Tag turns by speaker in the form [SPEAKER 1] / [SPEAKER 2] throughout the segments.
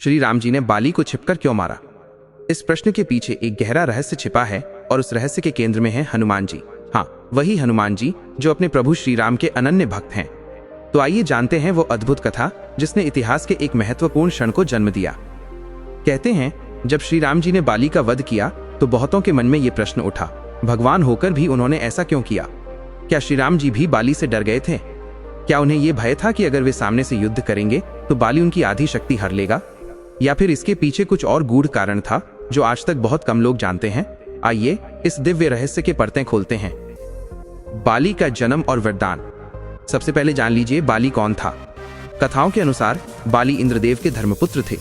[SPEAKER 1] श्री राम जी ने बाली को छिपकर क्यों मारा? इस प्रश्न के पीछे एक गहरा रहस्य छिपा है और उस रहस्य के केंद्र में है हनुमान जी। हाँ, वही हनुमान जी जो अपने प्रभु श्री राम के अनन्य भक्त हैं। तो आइए जानते हैं वो अद्भुत कथा जिसने इतिहास के एक महत्वपूर्ण क्षण को जन्म दिया। कहते हैं जब श्री राम जी ने बाली का वध किया तो बहुतों के मन में ये प्रश्न उठा, भगवान होकर भी उन्होंने ऐसा क्यों किया? क्या श्री राम जी भी बाली से डर गए थे? क्या उन्हें यह भय था कि अगर वे सामने से युद्ध करेंगे तो बाली उनकी आधी शक्ति हर लेगा? या फिर इसके पीछे कुछ और गूढ़ कारण था जो आज तक बहुत कम लोग जानते हैं? आइए इस दिव्य रहस्य के परतें खोलते हैं। बाली का जन्म और वरदान। सबसे पहले जान लीजिए बाली कौन था। कथाओं के अनुसार बाली इंद्रदेव के धर्मपुत्र थे।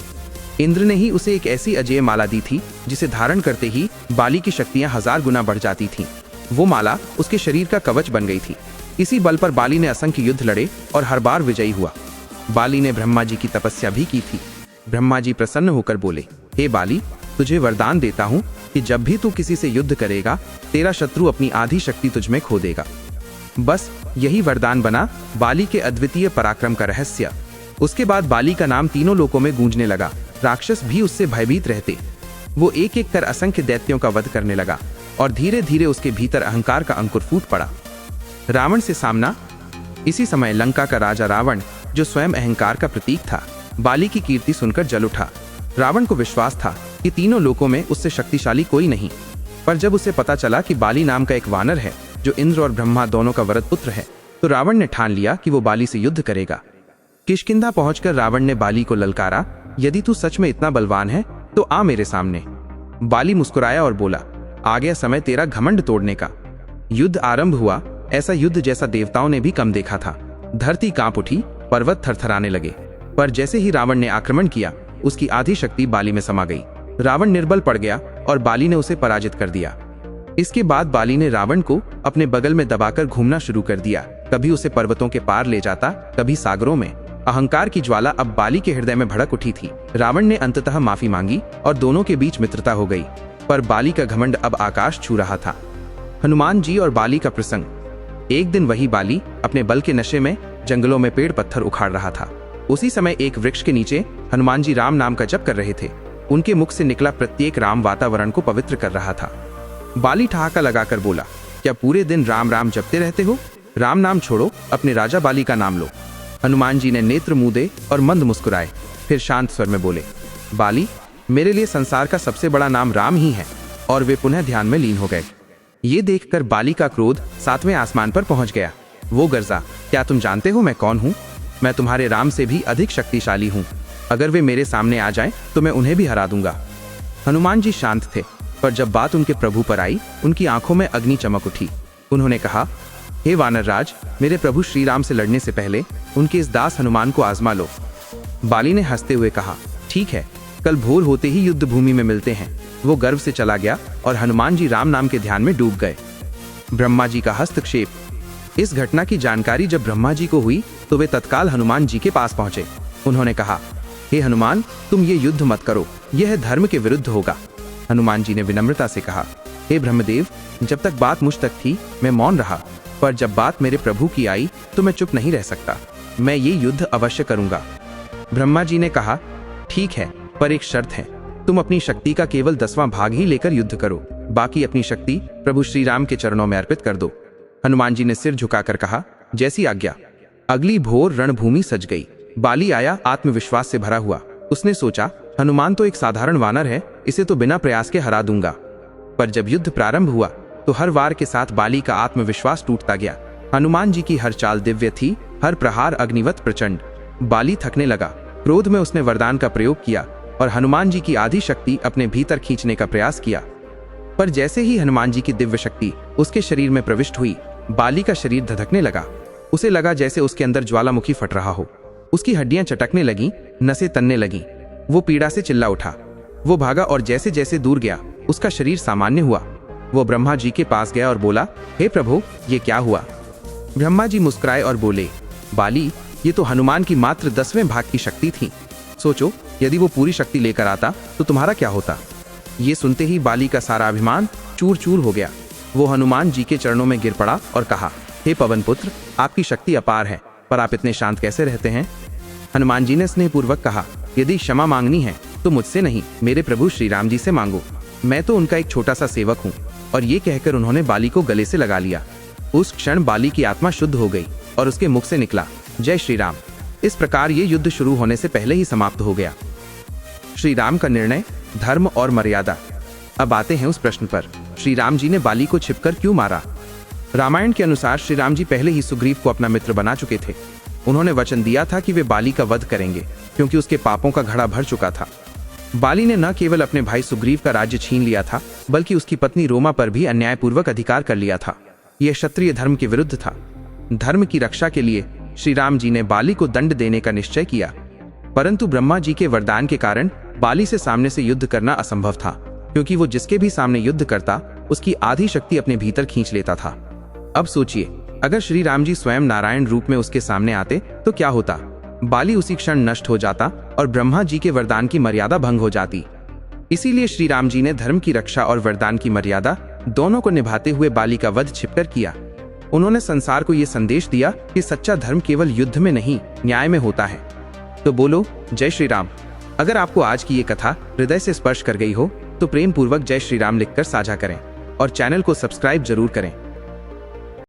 [SPEAKER 1] इंद्र ने ही उसे एक ऐसी अजेय माला दी थी जिसे धारण करते ही बाली की शक्तियां 1000 गुना बढ़ जाती थीं। वो माला उसके शरीर का कवच बन गई थी। इसी बल पर बाली ने असंख्य युद्ध लड़े और हर बार विजयी हुआ। बाली ने ब्रह्मा जी की तपस्या भी की थी। ब्रह्मा जी प्रसन्न होकर बोले, हे बाली, तुझे वरदान देता हूँ कि जब भी तू किसी से युद्ध करेगा तेरा शत्रु अपनी आधी शक्ति तुझमें खो देगा। बस यही वरदान बना बाली के अद्वितीय पराक्रम का रहस्य। उसके बाद बाली का नाम तीनों लोकों में गूंजने लगा। राक्षस भी उससे भयभीत रहते। वो एक एक कर असंख्य दैत्यों का वध करने लगा और धीरे धीरे उसके भीतर अहंकार का अंकुर फूट पड़ा। रावण से सामना। इसी समय लंका का राजा रावण, जो स्वयं अहंकार का प्रतीक था, बाली की कीर्ति सुनकर जल उठा। रावण को विश्वास था कि तीनों लोकों में उससे शक्तिशाली कोई नहीं। पर जब उसे पता चला कि बाली नाम का एक वानर है जो इंद्र और ब्रह्मा दोनों का वरद पुत्र है, तो रावण ने ठान लिया कि वो बाली से युद्ध करेगा। किष्किंधा पहुंचकर रावण ने बाली को ललकारा, यदि तू सच में इतना बलवान है तो आ मेरे सामने। बाली मुस्कुराया और बोला, आ गया समय तेरा घमंड तोड़ने का। युद्ध आरंभ हुआ। ऐसा युद्ध जैसा देवताओं ने भी कम देखा था। धरती कांप उठी, पर्वत थरथराने लगे। पर जैसे ही रावण ने आक्रमण किया उसकी आधी शक्ति बाली में समा गई। रावण निर्बल पड़ गया और बाली ने उसे पराजित कर दिया। इसके बाद बाली ने रावण को अपने बगल में दबाकर घूमना शुरू कर दिया। कभी उसे पर्वतों के पार ले जाता, कभी सागरों में। अहंकार की ज्वाला अब बाली के हृदय में भड़क उठी थी। रावण ने अंततः माफी मांगी और दोनों के बीच मित्रता हो गई। पर बाली का घमंड अब आकाश छू रहा था। हनुमान जी और बाली का प्रसंग। एक दिन वही बाली अपने बल के नशे में जंगलों में पेड़ पत्थर उखाड़ रहा था। उसी समय एक वृक्ष के नीचे हनुमान जी राम नाम का जप कर रहे थे। उनके मुख से निकला प्रत्येक राम वातावरण को पवित्र कर रहा था। बाली ठहाका लगाकर बोला, क्या पूरे दिन राम राम जपते रहते हो? राम नाम छोड़ो, अपने राजा बाली का नाम लो। हनुमान जी ने नेत्र मूंदे और मंद मुस्कुराए, फिर शांत स्वर में बोले, बाली, मेरे लिए संसार का सबसे बड़ा नाम राम ही है। और वे पुनः ध्यान में लीन हो गए। ये देखकर बाली का क्रोध 7वें आसमान पर पहुंच गया। वो गर्जा, क्या तुम जानते हो मैं कौन हूँ? मैं तुम्हारे राम से भी अधिक शक्तिशाली हूँ। अगर वे मेरे सामने आ जाएं तो मैं उन्हें भी हरा दूंगा। हनुमान जी शांत थे, पर जब बात उनके प्रभु पर आई उनकी आंखों में अग्नि चमक उठी। उन्होंने कहा, हे वानर राज, मेरे प्रभु श्री राम से लड़ने से पहले उनके इस दास हनुमान को आजमा लो। बाली ने हंसते हुए कहा, ठीक है, कल भोर होते ही युद्ध भूमि में मिलते हैं। वो गर्व से चला गया और हनुमान जी राम नाम के ध्यान में डूब गए। ब्रह्मा जी का हस्तक्षेप। इस घटना की जानकारी जब ब्रह्मा जी को हुई तो वे तत्काल हनुमान जी के पास पहुंचे। उन्होंने कहा, हे हनुमान, तुम ये युद्ध मत करो, यह धर्म के विरुद्ध होगा। हनुमान जी ने विनम्रता से कहा, हे ब्रह्मदेव, जब तक बात मुझ तक थी मैं मौन रहा, पर जब बात मेरे प्रभु की आई तो मैं चुप नहीं रह सकता। मैं ये युद्ध अवश्य करूंगा। ब्रह्मा जी ने कहा, ठीक है, पर एक शर्त है, तुम अपनी शक्ति का केवल 10वां भाग ही लेकर युद्ध करो, बाकी अपनी शक्ति प्रभु श्री राम के चरणों में अर्पित कर दो। हनुमान जी ने सिर झुकाकर कहा, जैसी आज्ञा। अगली भोर रणभूमि सज गई। बाली आया आत्मविश्वास से भरा हुआ। उसने सोचा, हनुमान तो एक साधारण वानर है, इसे तो बिना प्रयास के हरा दूंगा। पर जब युद्ध प्रारंभ हुआ तो हर वार के साथ बाली का आत्मविश्वास टूटता गया। हनुमान जी की हर चाल दिव्य थी, हर प्रहार अग्निवत प्रचंड। बाली थकने लगा। क्रोध में उसने वरदान का प्रयोग किया और हनुमान जी की आधी शक्ति अपने भीतर खींचने का प्रयास किया। पर जैसे ही हनुमान जी की दिव्य शक्ति उसके शरीर में प्रविष्ट हुई, बाली का शरीर धधकने लगा। उसे लगा जैसे उसके अंदर ज्वालामुखी फट रहा हो। उसकी हड्डियां चटकने लगीं, नसें तनने लगीं। वो पीड़ा से चिल्ला उठा। वो भागा और जैसे जैसे दूर गया उसका शरीर सामान्य हुआ। वो ब्रह्मा जी के पास गया और बोला, हे प्रभु, ये क्या हुआ? ब्रह्मा जी मुस्कुराए और बोले, बाली, ये तो हनुमान की मात्र 10वें भाग की शक्ति थी। सोचो, यदि वो पूरी शक्ति लेकर आता तो तुम्हारा क्या होता? ये सुनते ही बाली का सारा अभिमान चूर चूर हो गया। वो हनुमान जी के चरणों में गिर पड़ा और कहा, हे पवन पुत्र, आपकी शक्ति अपार है, पर आप इतने शांत कैसे रहते हैं? हनुमान जी ने स्नेहपूर्वक कहा, यदि क्षमा मांगनी है तो मुझसे नहीं, मेरे प्रभु श्री राम जी से मांगो। मैं तो उनका एक छोटा सा सेवक हूँ। और ये कहकर उन्होंने बाली को गले से लगा लिया। उस क्षण बाली की आत्मा शुद्ध हो गई और उसके मुख से निकला, जय श्री राम। इस प्रकार ये युद्ध शुरू होने से पहले ही समाप्त हो गया। श्री राम का निर्णय, धर्म और मर्यादा। अब आते हैं उस प्रश्न पर, श्री राम जी ने बाली को छिपकर क्यों मारा। रामायण के अनुसार श्री राम जी पहले ही सुग्रीव को अपना मित्र बना चुके थे। उन्होंने वचन दिया था कि वे बाली का वध करेंगे, क्योंकि उसके पापों का घड़ा भर चुका था। बाली ने न केवल अपने भाई सुग्रीव का राज्य छीन लिया था, बल्कि उसकी पत्नी रोमा पर भी अन्यायपूर्वक अधिकार कर लिया था। यह क्षत्रिय धर्म के विरुद्ध था। धर्म की रक्षा के लिए श्री राम जी ने बाली को दंड देने का निश्चय किया, परंतु ब्रह्मा जी के वरदान के कारण बाली से सामने से युद्ध करना असंभव था, क्योंकि वो जिसके भी सामने युद्ध करता उसकी आधी शक्ति अपने भीतर खींच लेता था। अब सोचिए, अगर श्री राम जी स्वयं नारायण रूप में उसके सामने आते तो क्या होता। बाली उसी क्षण नष्ट हो जाता और ब्रह्मा जी के वरदान की मर्यादा भंग हो जाती। इसीलिए श्री राम जी ने धर्म की रक्षा और वरदान की मर्यादा दोनों को निभाते हुए बाली का वध छिपकर किया। उन्होंने संसार को यह संदेश दिया कि सच्चा धर्म केवल युद्ध में नहीं, न्याय में होता है। तो बोलो जय श्री राम। अगर आपको आज की ये कथा हृदय से स्पर्श कर गई हो तो प्रेम पूर्वक जय श्री राम लिखकर साझा करें और चैनल को सब्सक्राइब जरूर करें।